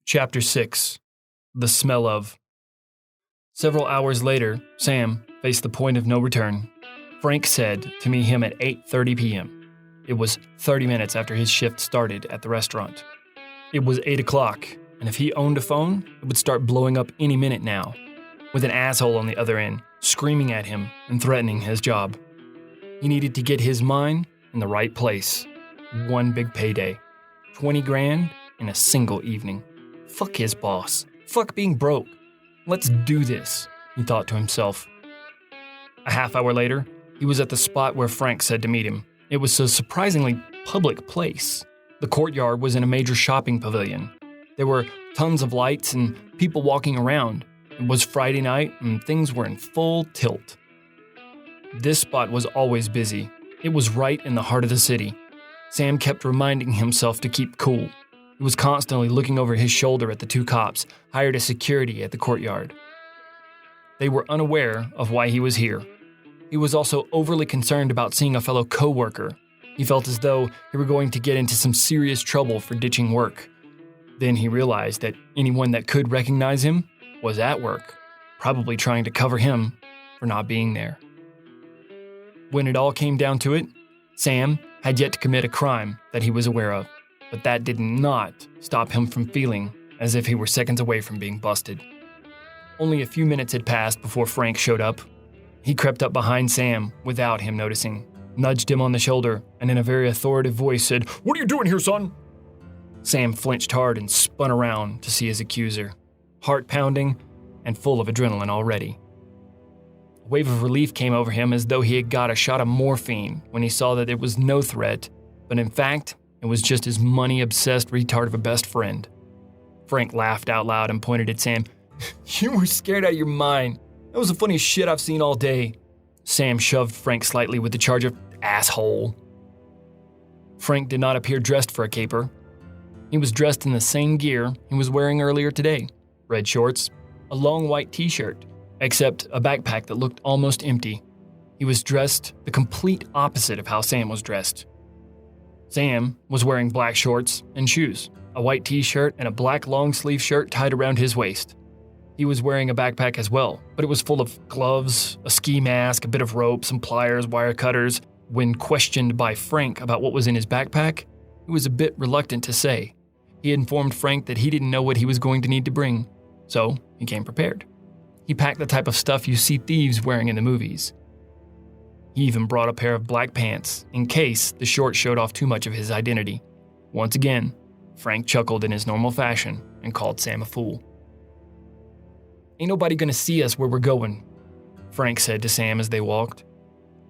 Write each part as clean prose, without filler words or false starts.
Chapter 6. The Smell of. Several hours later, Sam faced the point of no return. Frank said to meet him at 8:30 p.m. It was 30 minutes after his shift started at the restaurant. It was 8 o'clock, and if he owned a phone, it would start blowing up any minute now, with an asshole on the other end, screaming at him and threatening his job. He needed to get his mind in the right place. One big payday. 20 grand in a single evening. Fuck his boss. Fuck being broke. Let's do this, he thought to himself. A half hour later, he was at the spot where Frank said to meet him. It was a surprisingly public place. The Courtyard was in a major shopping pavilion. There were tons of lights and people walking around. It was Friday night and things were in full tilt. This spot was always busy. It was right in the heart of the city. Sam kept reminding himself to keep cool. He was constantly looking over his shoulder at the two cops hired as security at the Courtyard. They were unaware of why he was here. He was also overly concerned about seeing a fellow co-worker. He felt as though he were going to get into some serious trouble for ditching work. Then he realized that anyone that could recognize him was at work, probably trying to cover him for not being there. When it all came down to it, Sam had yet to commit a crime that he was aware of, but that did not stop him from feeling as if he were seconds away from being busted. Only a few minutes had passed before Frank showed up. He crept up behind Sam without him noticing, nudged him on the shoulder, and in a very authoritative voice said, "What are you doing here, son?" Sam flinched hard and spun around to see his accuser, heart pounding and full of adrenaline already. A wave of relief came over him as though he had got a shot of morphine when he saw that it was no threat, but in fact, it was just his money-obsessed retard of a best friend. Frank laughed out loud and pointed at Sam. "You were scared out of your mind. That was the funniest shit I've seen all day." Sam shoved Frank slightly with the charge of asshole. Frank did not appear dressed for a caper. He was dressed in the same gear he was wearing earlier today. Red shorts, a long white t-shirt, except a backpack that looked almost empty. He was dressed the complete opposite of how Sam was dressed. Sam was wearing black shorts and shoes, a white t-shirt and a black long-sleeve shirt tied around his waist. He was wearing a backpack as well, but it was full of gloves, a ski mask, a bit of rope, some pliers, wire cutters. When questioned by Frank about what was in his backpack, he was a bit reluctant to say. He informed Frank that he didn't know what he was going to need to bring, so he came prepared. He packed the type of stuff you see thieves wearing in the movies. He even brought a pair of black pants in case the shorts showed off too much of his identity. Once again, Frank chuckled in his normal fashion and called Sam a fool. "Ain't nobody gonna see us where we're going," Frank said to Sam as they walked.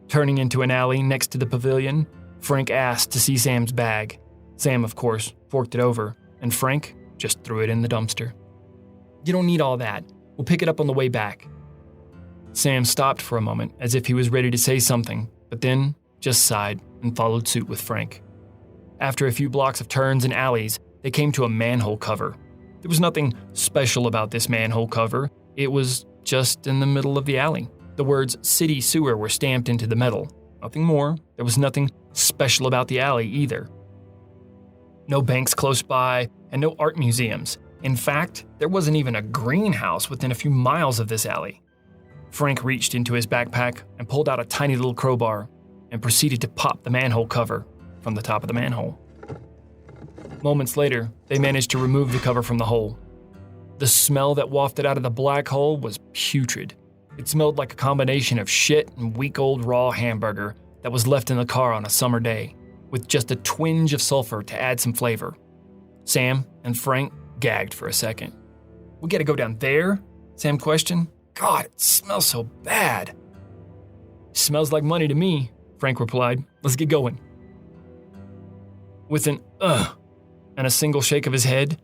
Turning into an alley next to the pavilion, Frank asked to see Sam's bag. Sam, of course, forked it over, and Frank just threw it in the dumpster. "You don't need all that. We'll pick it up on the way back." Sam stopped for a moment as if he was ready to say something, but then just sighed and followed suit with Frank. After a few blocks of turns and alleys, they came to a manhole cover. There was nothing special about this manhole cover. It was just in the middle of the alley. The words city sewer were stamped into the metal. Nothing more. There was nothing special about the alley either. No banks close by and no art museums. In fact, there wasn't even a greenhouse within a few miles of this alley. Frank reached into his backpack and pulled out a tiny little crowbar and proceeded to pop the manhole cover from the top of the manhole. Moments later, they managed to remove the cover from the hole. The smell that wafted out of the black hole was putrid. It smelled like a combination of shit and weak old raw hamburger that was left in the car on a summer day, with just a twinge of sulfur to add some flavor. Sam and Frank gagged for a second. "We gotta go down there?" Sam questioned. "God, it smells so bad." "Smells like money to me," Frank replied. "Let's get going." With an ugh and a single shake of his head,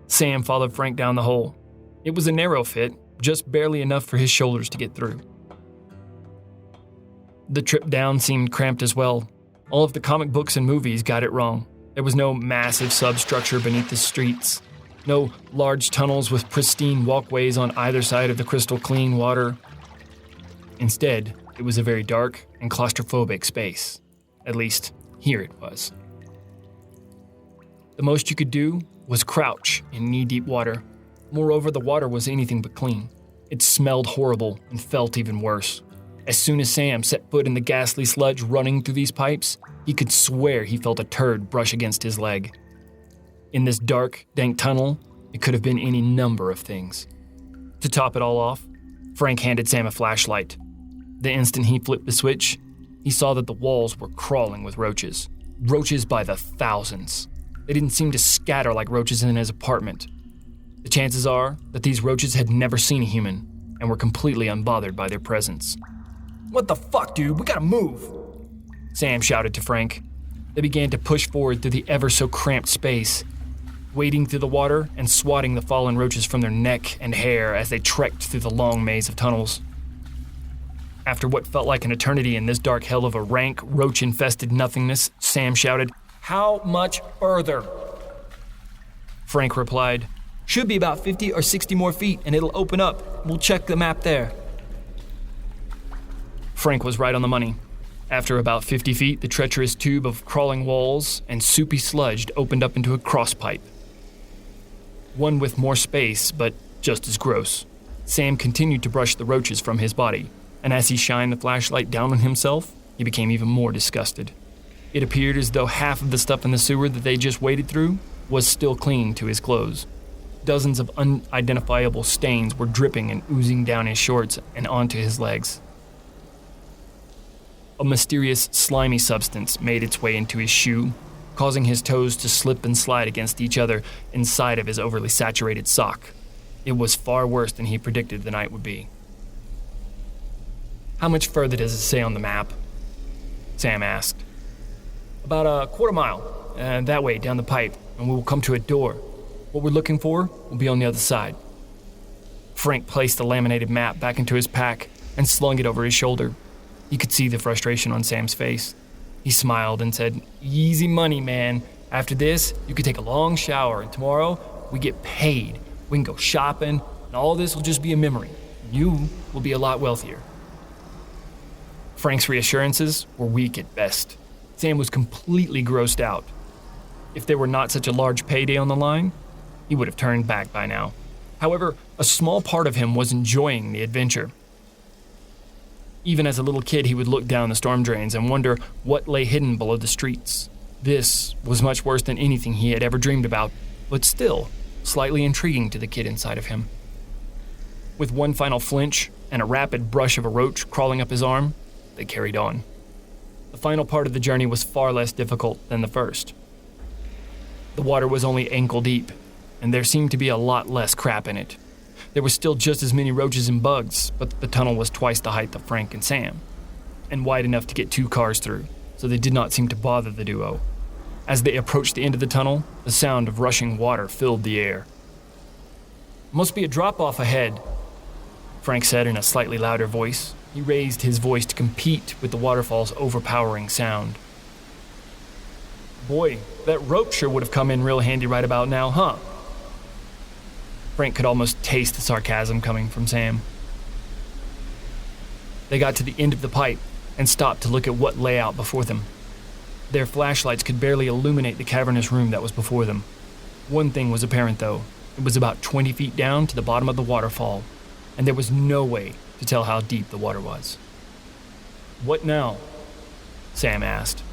Sam followed Frank down the hole. It was a narrow fit, just barely enough for his shoulders to get through. The trip down seemed cramped as well. All of the comic books and movies got it wrong. There was no massive substructure beneath the streets, no large tunnels with pristine walkways on either side of the crystal clean water. Instead, it was a very dark and claustrophobic space. At least, here it was. The most you could do was crouch in knee-deep water. Moreover, the water was anything but clean. It smelled horrible and felt even worse. As soon as Sam set foot in the ghastly sludge running through these pipes, he could swear he felt a turd brush against his leg. In this dark, dank tunnel, it could have been any number of things. To top it all off, Frank handed Sam a flashlight. The instant he flipped the switch, he saw that the walls were crawling with roaches. Roaches by the thousands. They didn't seem to scatter like roaches in his apartment. The chances are that these roaches had never seen a human and were completely unbothered by their presence. "What the fuck, dude? We gotta move!" Sam shouted to Frank. They began to push forward through the ever-so-cramped space, wading through the water and swatting the fallen roaches from their neck and hair as they trekked through the long maze of tunnels. After what felt like an eternity in this dark hell of a rank, roach-infested nothingness, Sam shouted, "How much further?" Frank replied, "Should be about 50 or 60 more feet and it'll open up. We'll check the map there." Frank was right on the money. After about 50 feet, the treacherous tube of crawling walls and soupy sludge opened up into a crosspipe. One with more space, but just as gross. Sam continued to brush the roaches from his body, and as he shined the flashlight down on himself, he became even more disgusted. It appeared as though half of the stuff in the sewer that they just waded through was still clinging to his clothes. Dozens of unidentifiable stains were dripping and oozing down his shorts and onto his legs. A mysterious, slimy substance made its way into his shoe, causing his toes to slip and slide against each other inside of his overly saturated sock. It was far worse than he predicted the night would be. "How much further does it say on the map?" Sam asked. "About a quarter mile, that way down the pipe, and we will come to a door. What we're looking for will be on the other side." Frank placed the laminated map back into his pack and slung it over his shoulder. He could see the frustration on Sam's face. He smiled and said, "Easy money, man. After this, you could take a long shower, and tomorrow we get paid. We can go shopping, and all this will just be a memory. You will be a lot wealthier." Frank's reassurances were weak at best. Sam was completely grossed out. If there were not such a large payday on the line, he would have turned back by now. However, a small part of him was enjoying the adventure. Even as a little kid, he would look down the storm drains and wonder what lay hidden below the streets. This was much worse than anything he had ever dreamed about, but still slightly intriguing to the kid inside of him. With one final flinch and a rapid brush of a roach crawling up his arm, they carried on. The final part of the journey was far less difficult than the first. The water was only ankle deep, and there seemed to be a lot less crap in it. There were still just as many roaches and bugs, but the tunnel was twice the height of Frank and Sam, and wide enough to get 2 cars through, so they did not seem to bother the duo. As they approached the end of the tunnel, the sound of rushing water filled the air. "Must be a drop-off ahead," Frank said in a slightly louder voice. He raised his voice to compete with the waterfall's overpowering sound. "Boy, that rope sure would have come in real handy right about now, huh?" Frank could almost taste the sarcasm coming from Sam. They got to the end of the pipe and stopped to look at what lay out before them. Their flashlights could barely illuminate the cavernous room that was before them. One thing was apparent, though. It was about 20 feet down to the bottom of the waterfall, and there was no way to tell how deep the water was. "What now?" Sam asked.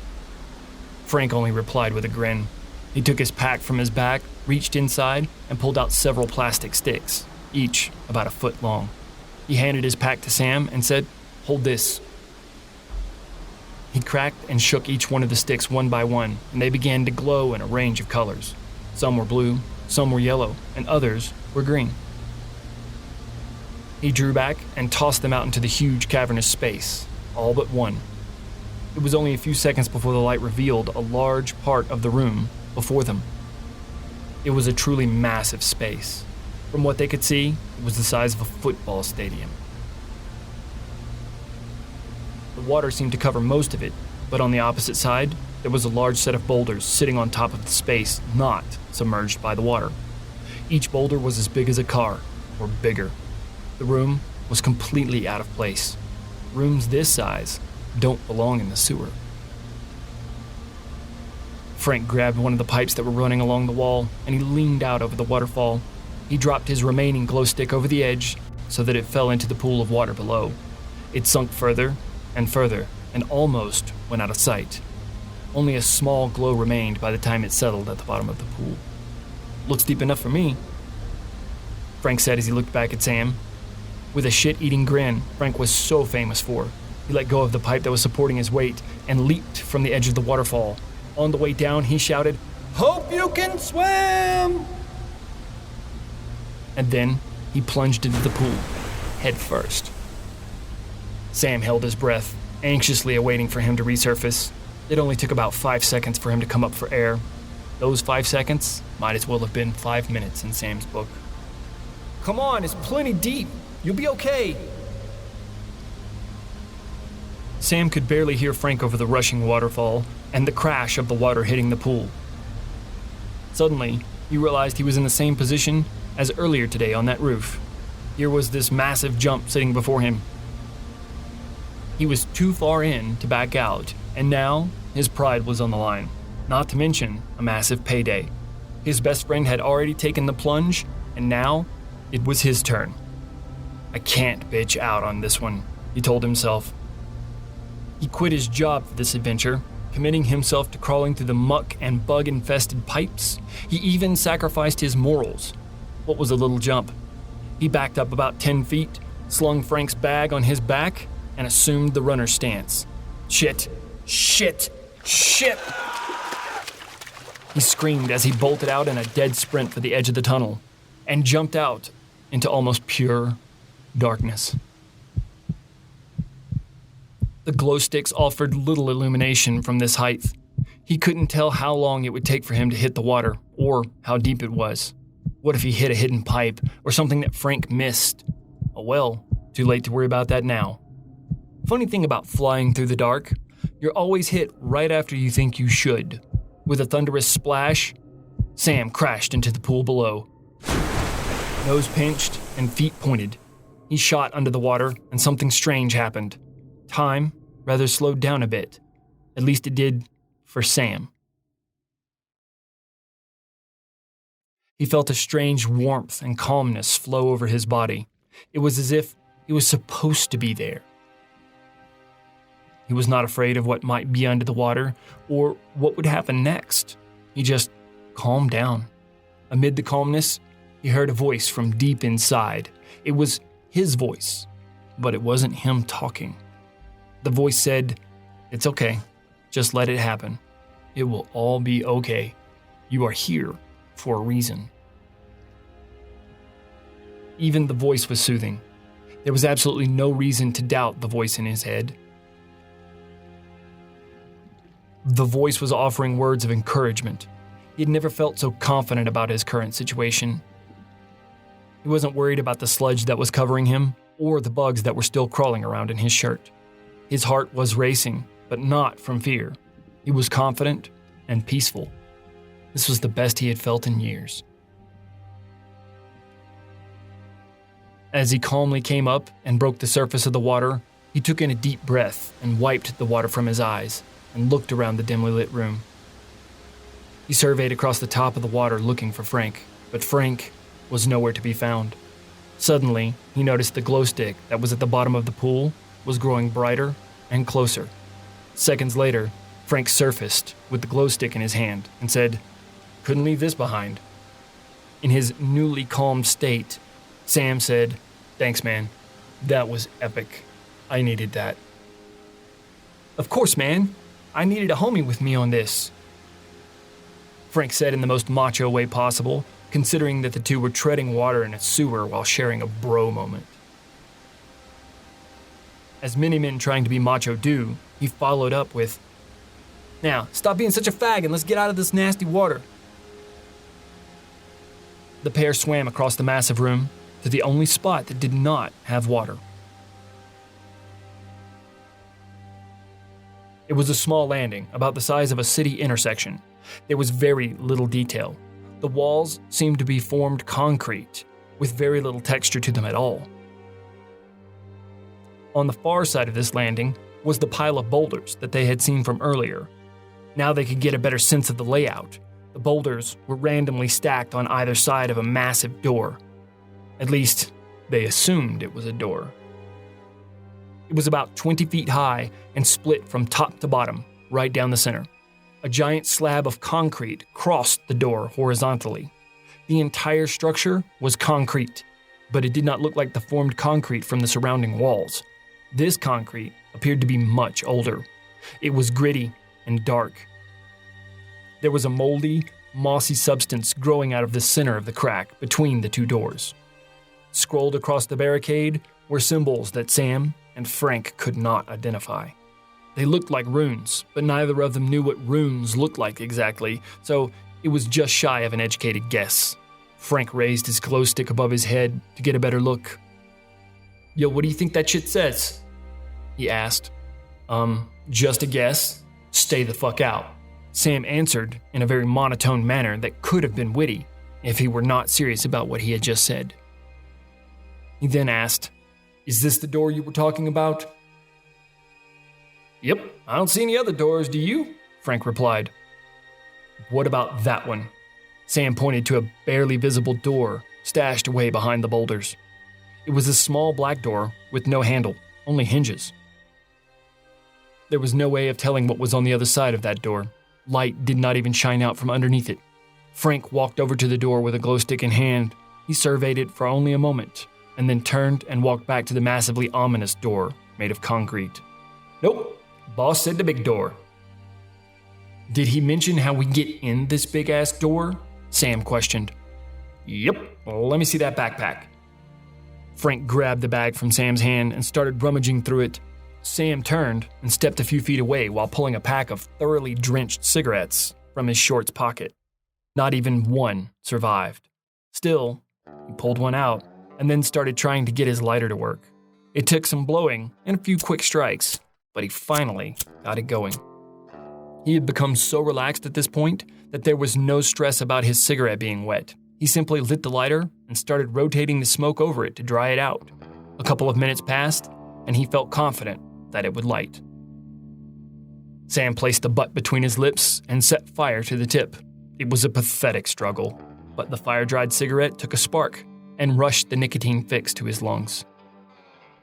Frank only replied with a grin. He took his pack from his back, reached inside, and pulled out several plastic sticks, each about a foot long. He handed his pack to Sam and said, "Hold this." He cracked and shook each one of the sticks one by one, and they began to glow in a range of colors. Some were blue, some were yellow, and others were green. He drew back and tossed them out into the huge cavernous space, all but one. It was only a few seconds before the light revealed a large part of the room before them. It was a truly massive space. From what they could see, it was the size of a football stadium. The water seemed to cover most of it, but on the opposite side, there was a large set of boulders sitting on top of the space not submerged by the water. Each boulder was as big as a car, or bigger. The room was completely out of place. Rooms this size don't belong in the sewer. Frank grabbed one of the pipes that were running along the wall, and he leaned out over the waterfall. He dropped his remaining glow stick over the edge so that it fell into the pool of water below. It sunk further and further and almost went out of sight. Only a small glow remained by the time it settled at the bottom of the pool. "Looks deep enough for me," Frank said as he looked back at Sam. With a shit-eating grin Frank was so famous for, he let go of the pipe that was supporting his weight and leaped from the edge of the waterfall. On the way down, he shouted, "Hope you can swim!" And then he plunged into the pool, head first. Sam held his breath, anxiously awaiting for him to resurface. It only took about 5 seconds for him to come up for air. Those 5 seconds might as well have been 5 minutes in Sam's book. "Come on, it's plenty deep. You'll be okay." Sam could barely hear Frank over the rushing waterfall and the crash of the water hitting the pool. Suddenly, he realized he was in the same position as earlier today on that roof. Here was this massive jump sitting before him. He was too far in to back out, and now his pride was on the line, not to mention a massive payday. His best friend had already taken the plunge, and now it was his turn. "I can't bitch out on this one," he told himself. He quit his job for this adventure, committing himself to crawling through the muck and bug-infested pipes. He even sacrificed his morals. What was a little jump? He backed up about 10 feet, slung Frank's bag on his back, and assumed the runner's stance. "Shit! Shit! Shit!" He screamed as he bolted out in a dead sprint for the edge of the tunnel, and jumped out into almost pure darkness. The glow sticks offered little illumination from this height. He couldn't tell how long it would take for him to hit the water, or how deep it was. What if he hit a hidden pipe, or something that Frank missed? Oh well, too late to worry about that now. Funny thing about flying through the dark, you're always hit right after you think you should. With a thunderous splash, Sam crashed into the pool below. Nose pinched and feet pointed. He shot under the water, and something strange happened. Time rather slowed down a bit. At least it did for Sam. He felt a strange warmth and calmness flow over his body. It was as if he was supposed to be there. He was not afraid of what might be under the water or what would happen next. He just calmed down. Amid the calmness, he heard a voice from deep inside. It was his voice, but it wasn't him talking. The voice said, "It's okay. Just let it happen. It will all be okay. You are here for a reason." Even the voice was soothing. There was absolutely no reason to doubt the voice in his head. The voice was offering words of encouragement. He had never felt so confident about his current situation. He wasn't worried about the sludge that was covering him or the bugs that were still crawling around in his shirt. His heart was racing, but not from fear. He was confident and peaceful. This was the best he had felt in years. As he calmly came up and broke the surface of the water, he took in a deep breath and wiped the water from his eyes and looked around the dimly lit room. He surveyed across the top of the water looking for Frank, but Frank was nowhere to be found. Suddenly, he noticed the glow stick that was at the bottom of the pool was growing brighter and closer. Seconds later, Frank surfaced with the glow stick in his hand and said, "Couldn't leave this behind." In his newly calmed state, Sam said, "Thanks, man. That was epic. I needed that." "Of course, man. I needed a homie with me on this," Frank said in the most macho way possible, considering that the two were treading water in a sewer while sharing a bro moment. As many men trying to be macho do, he followed up with, "Now, stop being such a fag and let's get out of this nasty water." The pair swam across the massive room to the only spot that did not have water. It was a small landing, about the size of a city intersection. There was very little detail. The walls seemed to be formed concrete, with very little texture to them at all. On the far side of this landing was the pile of boulders that they had seen from earlier. Now they could get a better sense of the layout. The boulders were randomly stacked on either side of a massive door. At least, they assumed it was a door. It was about 20 feet high and split from top to bottom, right down the center. A giant slab of concrete crossed the door horizontally. The entire structure was concrete, but it did not look like the formed concrete from the surrounding walls. This concrete appeared to be much older. It was gritty and dark. There was a moldy, mossy substance growing out of the center of the crack between the two doors. Scrolled across the barricade were symbols that Sam and Frank could not identify. They looked like runes, but neither of them knew what runes looked like exactly, so it was just shy of an educated guess. Frank raised his glow stick above his head to get a better look. "Yo, what do you think that shit says?" he asked. Just a guess. Stay the fuck out," Sam answered in a very monotone manner that could have been witty if he were not serious about what he had just said. He then asked, "Is this the door you were talking about?" "Yep, I don't see any other doors, do you?" Frank replied. "What about that one?" Sam pointed to a barely visible door stashed away behind the boulders. It was a small black door with no handle, only hinges. There was no way of telling what was on the other side of that door. Light did not even shine out from underneath it. Frank walked over to the door with a glow stick in hand. He surveyed it for only a moment, and then turned and walked back to the massively ominous door made of concrete. "Nope, boss said the big door." "Did he mention how we get in this big-ass door?" Sam questioned. "Yep, let me see that backpack." Frank grabbed the bag from Sam's hand and started rummaging through it. Sam turned and stepped a few feet away while pulling a pack of thoroughly drenched cigarettes from his shorts pocket. Not even one survived. Still, he pulled one out and then started trying to get his lighter to work. It took some blowing and a few quick strikes, but he finally got it going. He had become so relaxed at this point that there was no stress about his cigarette being wet. He simply lit the lighter and started rotating the smoke over it to dry it out. A couple of minutes passed, and he felt confident that it would light. Sam placed the butt between his lips and set fire to the tip. It was a pathetic struggle, but the fire-dried cigarette took a spark and rushed the nicotine fix to his lungs.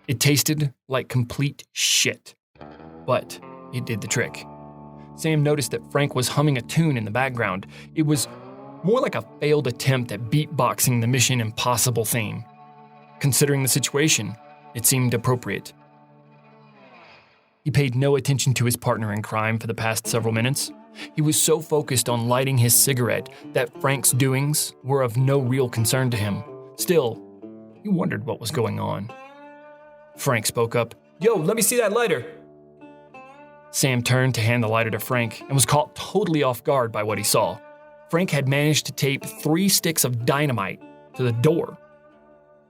It tasted like complete shit, but it did the trick. Sam noticed that Frank was humming a tune in the background. It was more like a failed attempt at beatboxing the Mission Impossible theme. Considering the situation, it seemed appropriate. He paid no attention to his partner in crime for the past several minutes. He was so focused on lighting his cigarette that Frank's doings were of no real concern to him. Still, he wondered what was going on. Frank spoke up. "Yo, let me see that lighter." Sam turned to hand the lighter to Frank and was caught totally off guard by what he saw. Frank had managed to tape 3 sticks of dynamite to the door.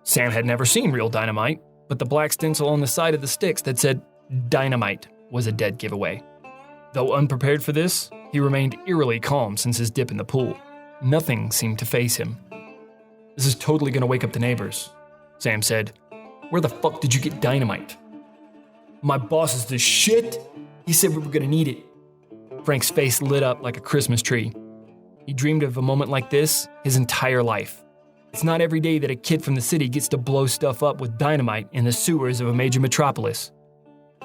Sam had never seen real dynamite, but the black stencil on the side of the sticks that said dynamite was a dead giveaway. Though unprepared for this, he remained eerily calm since his dip in the pool. Nothing seemed to faze him. "This is totally going to wake up the neighbors," Sam said. "Where the fuck did you get dynamite?" "My boss is the shit. He said we were going to need it." Frank's face lit up like a Christmas tree. He dreamed of a moment like this his entire life. It's not every day that a kid from the city gets to blow stuff up with dynamite in the sewers of a major metropolis.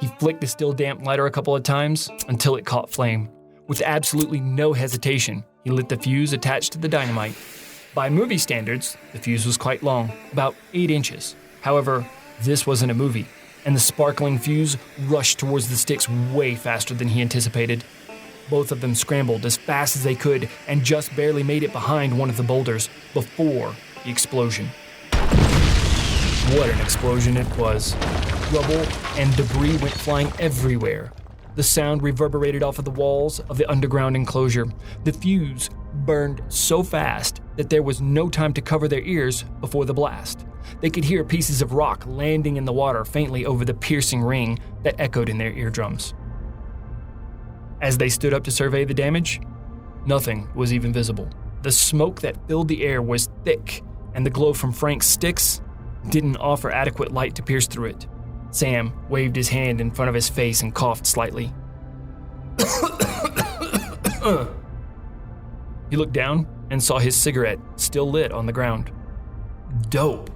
He flicked the still damp lighter a couple of times until it caught flame. With absolutely no hesitation, he lit the fuse attached to the dynamite. By movie standards, the fuse was quite long, about 8 inches. However, this wasn't a movie, and the sparkling fuse rushed towards the sticks way faster than he anticipated. Both of them scrambled as fast as they could and just barely made it behind one of the boulders before the explosion. What an explosion it was. Rubble and debris went flying everywhere. The sound reverberated off of the walls of the underground enclosure. The fuse burned so fast that there was no time to cover their ears before the blast. They could hear pieces of rock landing in the water faintly over the piercing ring that echoed in their eardrums. As they stood up to survey the damage, nothing was even visible. The smoke that filled the air was thick, and the glow from Frank's sticks didn't offer adequate light to pierce through it. Sam waved his hand in front of his face and coughed slightly. He looked down and saw his cigarette still lit on the ground. Dope,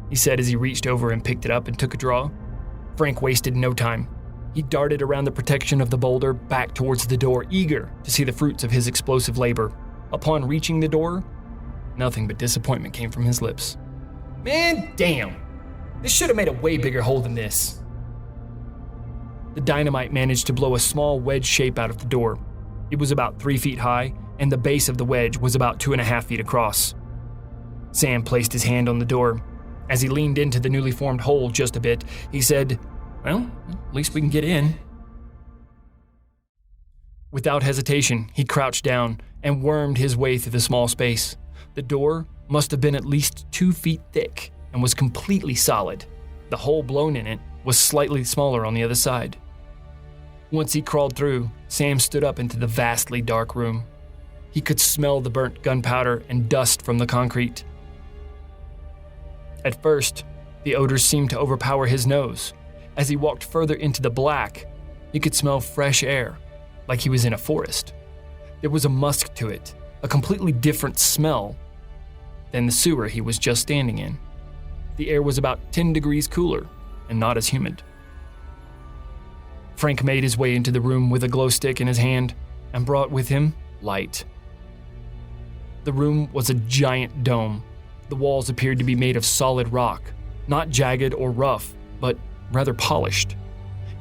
he said as he reached over and picked it up and took a draw. Frank wasted no time. He darted around the protection of the boulder back towards the door, eager to see the fruits of his explosive labor. Upon reaching the door, nothing but disappointment came from his lips. Man, damn. This should have made a way bigger hole than this. The dynamite managed to blow a small wedge shape out of the door. It was about 3 feet high, and the base of the wedge was about 2.5 feet across. Sam placed his hand on the door. As he leaned into the newly formed hole just a bit, he said, "Well, at least we can get in." Without hesitation, he crouched down and wormed his way through the small space. The door must have been at least 2 feet thick and was completely solid. The hole blown in it was slightly smaller on the other side. Once he crawled through, Sam stood up into the vastly dark room. He could smell the burnt gunpowder and dust from the concrete. At first, the odors seemed to overpower his nose. As he walked further into the black, he could smell fresh air, like he was in a forest. There was a musk to it, a completely different smell than the sewer he was just standing in. The air was about 10 degrees cooler and not as humid. Frank made his way into the room with a glow stick in his hand and brought with him light. The room was a giant dome. The walls appeared to be made of solid rock, not jagged or rough, but rather polished.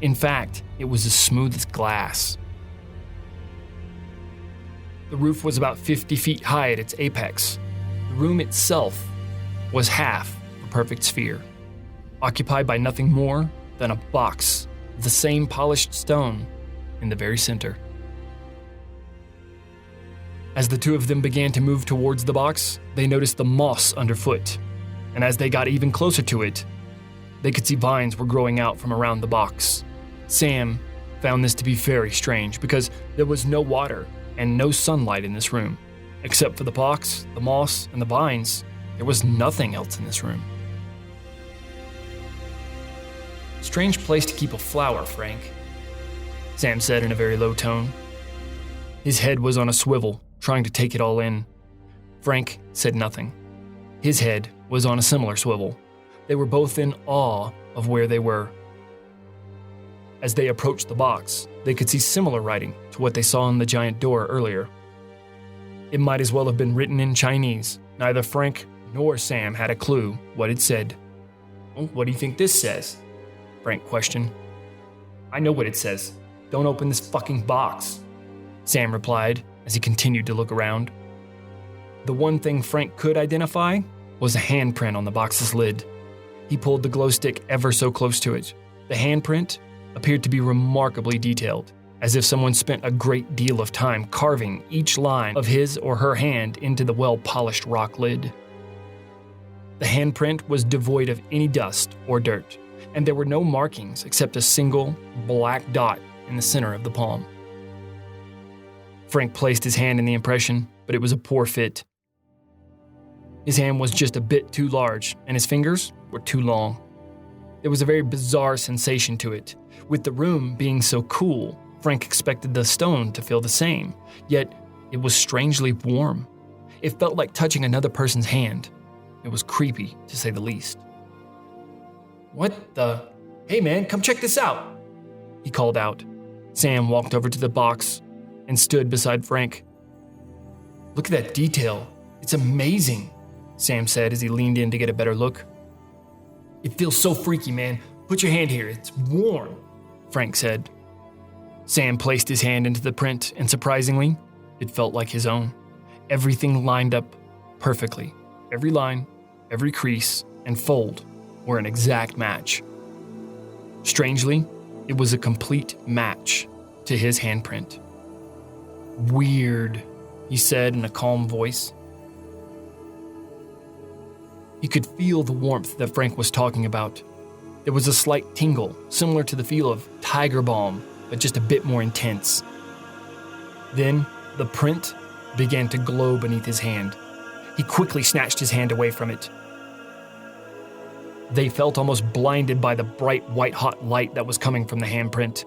In fact, it was as smooth as glass. The roof was about 50 feet high at its apex. The room itself was half a perfect sphere, occupied by nothing more than a box of the same polished stone in the very center. As the two of them began to move towards the box, they noticed the moss underfoot, and as they got even closer to it, they could see vines were growing out from around the box. Sam found this to be very strange because there was no water and no sunlight in this room. Except for the box, the moss, and the vines, there was nothing else in this room. "Strange place to keep a flower, Frank," Sam said in a very low tone. His head was on a swivel, trying to take it all in. Frank said nothing. His head was on a similar swivel. They were both in awe of where they were. As they approached the box, they could see similar writing to what they saw on the giant door earlier. It might as well have been written in Chinese. Neither Frank nor Sam had a clue what it said. "Well, what do you think this says?" Frank questioned. "I know what it says. Don't open this fucking box," Sam replied as he continued to look around. The one thing Frank could identify was a handprint on the box's lid. He pulled the glow stick ever so close to it. The handprint appeared to be remarkably detailed, as if someone spent a great deal of time carving each line of his or her hand into the well-polished rock lid. The handprint was devoid of any dust or dirt, and there were no markings except a single black dot in the center of the palm. Frank placed his hand in the impression, but it was a poor fit. His hand was just a bit too large, and his fingers were too long. There was a very bizarre sensation to it. With the room being so cool, Frank expected the stone to feel the same, yet it was strangely warm. It felt like touching another person's hand. It was creepy, to say the least. "What the? Hey man, come check this out," he called out. Sam walked over to the box and stood beside Frank. "Look at that detail. It's amazing," Sam said as he leaned in to get a better look. "It feels so freaky, man. Put your hand here. It's warm," Frank said. Sam placed his hand into the print, and surprisingly, it felt like his own. Everything lined up perfectly. Every line, every crease, and fold were an exact match. Strangely, it was a complete match to his handprint. "Weird," he said in a calm voice. He could feel the warmth that Frank was talking about. There was a slight tingle, similar to the feel of tiger balm, but just a bit more intense. Then, the print began to glow beneath his hand. He quickly snatched his hand away from it. They felt almost blinded by the bright white-hot light that was coming from the handprint.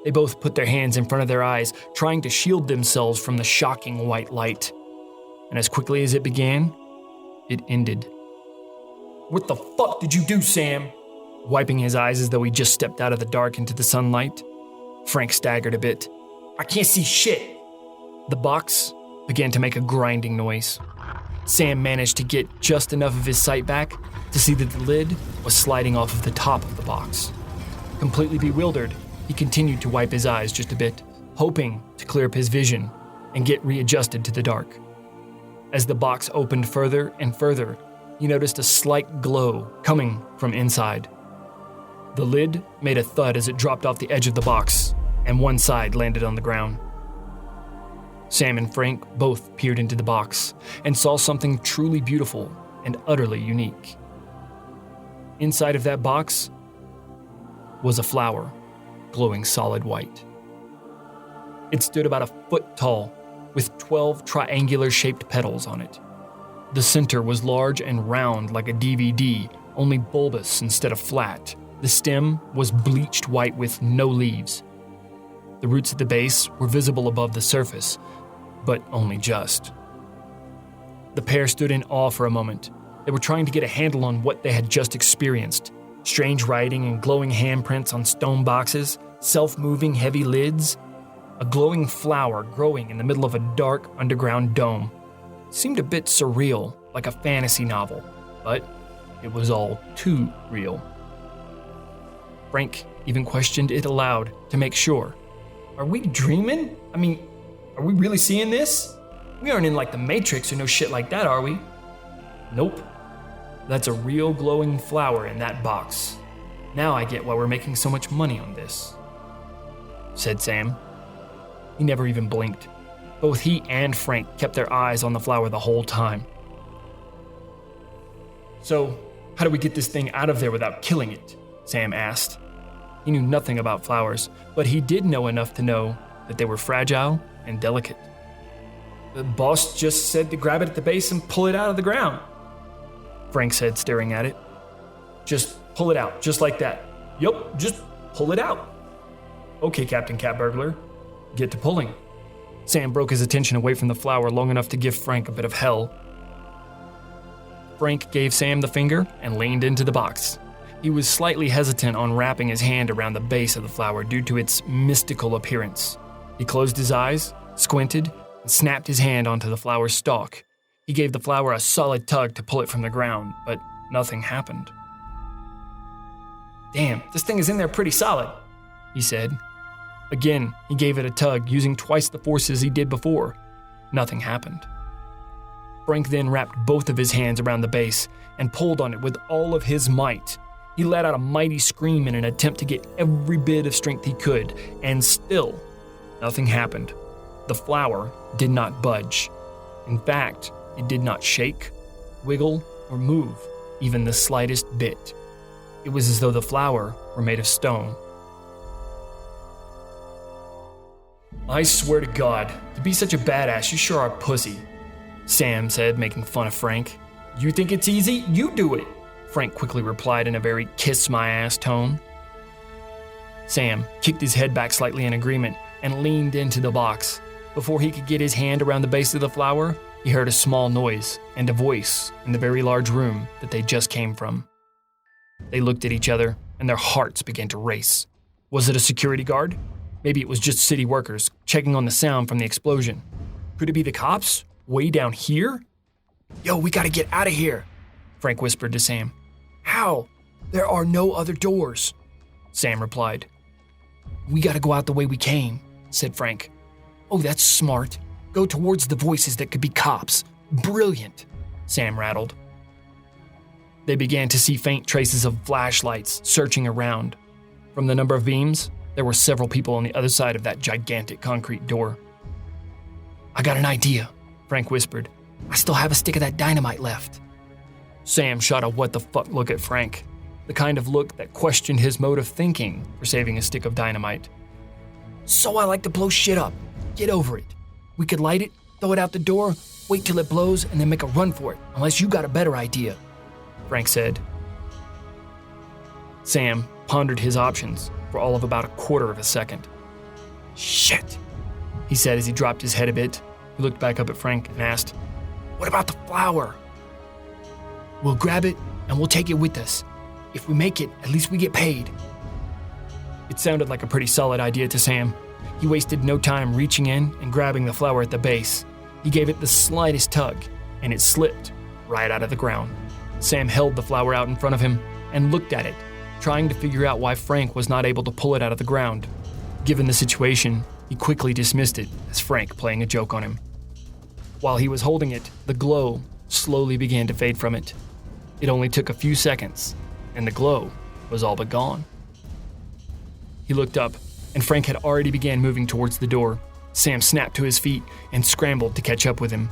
They both put their hands in front of their eyes, trying to shield themselves from the shocking white light. And as quickly as it began, it ended. "What the fuck did you do, Sam?" Wiping his eyes as though he just stepped out of the dark into the sunlight, Frank staggered a bit. "I can't see shit." The box began to make a grinding noise. Sam managed to get just enough of his sight back to see that the lid was sliding off of the top of the box. Completely bewildered, he continued to wipe his eyes just a bit, hoping to clear up his vision and get readjusted to the dark. As the box opened further and further, he noticed a slight glow coming from inside. The lid made a thud as it dropped off the edge of the box, and one side landed on the ground. Sam and Frank both peered into the box and saw something truly beautiful and utterly unique. Inside of that box was a flower, glowing solid white. It stood about a foot tall, with 12 triangular-shaped petals on it. The center was large and round like a DVD, only bulbous instead of flat. The stem was bleached white with no leaves. The roots at the base were visible above the surface, but only just. The pair stood in awe for a moment. They were trying to get a handle on what they had just experienced. Strange writing and glowing handprints on stone boxes, self-moving heavy lids. A glowing flower growing in the middle of a dark underground dome. Seemed a bit surreal, like a fantasy novel, but it was all too real. Frank even questioned it aloud to make sure. "Are we dreaming? I mean, are we really seeing this? We aren't in like the Matrix or no shit like that, are we?" "Nope. That's a real glowing flower in that box. Now I get why we're making so much money on this," said Sam. He never even blinked. Both he and Frank kept their eyes on the flower the whole time. "So, how do we get this thing out of there without killing it?" Sam asked. He knew nothing about flowers, but he did know enough to know that they were fragile and delicate. "The boss just said to grab it at the base and pull it out of the ground," Frank said, staring at it. "Just pull it out, just like that." "Yup, just pull it out." "Okay, Captain Cat Burglar, get to pulling." Sam broke his attention away from the flower long enough to give Frank a bit of hell. Frank gave Sam the finger and leaned into the box. He was slightly hesitant on wrapping his hand around the base of the flower due to its mystical appearance. He closed his eyes, squinted, and snapped his hand onto the flower's stalk. He gave the flower a solid tug to pull it from the ground, but nothing happened. "Damn, this thing is in there pretty solid," he said. Again, he gave it a tug, using twice the forces he did before. Nothing happened. Frank then wrapped both of his hands around the base and pulled on it with all of his might. He let out a mighty scream in an attempt to get every bit of strength he could, and still, nothing happened. The flower did not budge. In fact, it did not shake, wiggle, or move, even the slightest bit. It was as though the flower were made of stone. "I swear to God, to be such a badass, you sure are a pussy," Sam said, making fun of Frank. "You think it's easy? You do it," Frank quickly replied in a very kiss-my-ass tone. Sam kicked his head back slightly in agreement and leaned into the box. Before he could get his hand around the base of the flower, he heard a small noise and a voice in the very large room that they just came from. They looked at each other, and their hearts began to race. Was it a security guard? Maybe it was just city workers checking on the sound from the explosion. Could it be the cops? Way down here? "Yo, we gotta get out of here," Frank whispered to Sam. "How? There are no other doors," Sam replied. "We gotta go out the way we came," said Frank. "Oh, that's smart. Go towards the voices that could be cops. Brilliant," Sam rattled. They began to see faint traces of flashlights searching around. From the number of beams, there were several people on the other side of that gigantic concrete door. "I got an idea," Frank whispered. "I still have a stick of that dynamite left." Sam shot a what-the-fuck look at Frank, the kind of look that questioned his mode of thinking for saving a stick of dynamite. "So I like to blow shit up. Get over it. We could light it, throw it out the door, wait till it blows, and then make a run for it, unless you got a better idea," Frank said. Sam pondered his options for all of about a quarter of a second. Shit, he said as he dropped his head a bit. He looked back up at Frank and asked, "What about the flower?" "We'll grab it and we'll take it with us. If we make it, at least we get paid." It sounded like a pretty solid idea to Sam. He wasted no time reaching in and grabbing the flower at the base. He gave it the slightest tug, and it slipped right out of the ground. Sam held the flower out in front of him and looked at it, trying to figure out why Frank was not able to pull it out of the ground. Given the situation, he quickly dismissed it as Frank playing a joke on him. While he was holding it, the glow slowly began to fade from it. It only took a few seconds, and the glow was all but gone. He looked up, and Frank had already began moving towards the door. Sam snapped to his feet and scrambled to catch up with him.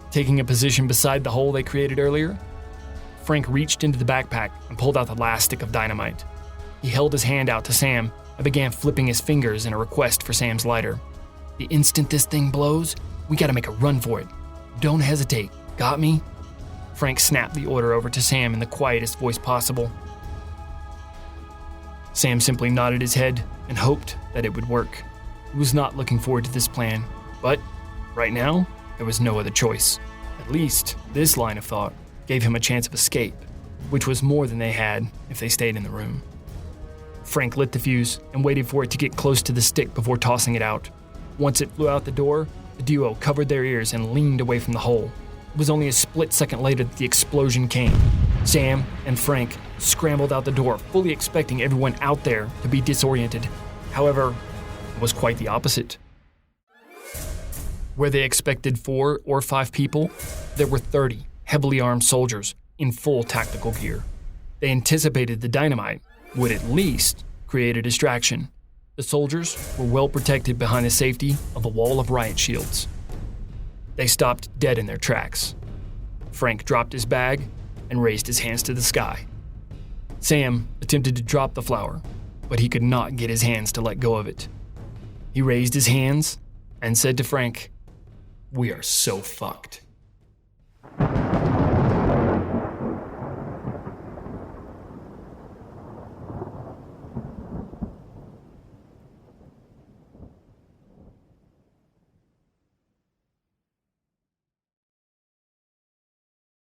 Taking a position beside the hole they created earlier, Frank reached into the backpack and pulled out the last stick of dynamite. He held his hand out to Sam and began flipping his fingers in a request for Sam's lighter. "The instant this thing blows, we gotta make a run for it. Don't hesitate, got me?" Frank snapped the order over to Sam in the quietest voice possible. Sam simply nodded his head and hoped that it would work. He was not looking forward to this plan, but right now, there was no other choice. At least, this line of thought gave him a chance of escape, which was more than they had if they stayed in the room. Frank lit the fuse and waited for it to get close to the stick before tossing it out. Once it flew out the door, the duo covered their ears and leaned away from the hole. It was only a split second later that the explosion came. Sam and Frank scrambled out the door, fully expecting everyone out there to be disoriented. However, it was quite the opposite. Where they expected 4 or 5 people, there were 30 heavily armed soldiers in full tactical gear. They anticipated the dynamite would at least create a distraction. The soldiers were well protected behind the safety of a wall of riot shields. They stopped dead in their tracks. Frank dropped his bag and raised his hands to the sky. Sam attempted to drop the flower, but he could not get his hands to let go of it. He raised his hands and said to Frank, "We are so fucked."